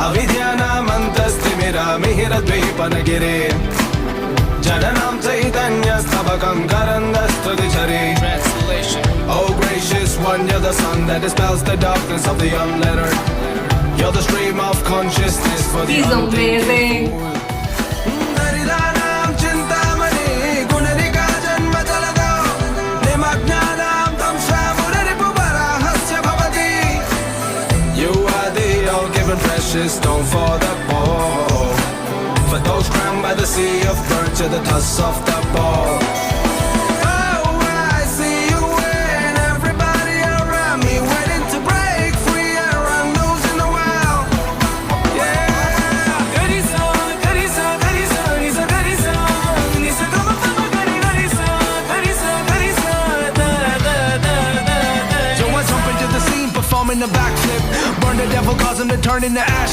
अविद्यानामन्तस्तिमिरमिहिरद्वीपनगिरे जननां चैतन्यस्तबकं करन्दस्तुतिझरे. Oh gracious one, you're the sun that dispels the darkness of the unlettered. You're the stream of consciousness for the He's amazing. दरिद्राणां चिन्तामणि गुणनिका जन्मजलदो निमग्नानां तं स्वामुररिपुवराहस्य भवति. You are the all-given precious stone for the poor, for those crowned by the sea of birds to the tusks of the ball. In the backflip, burn the devil, cause him to turn into ashes.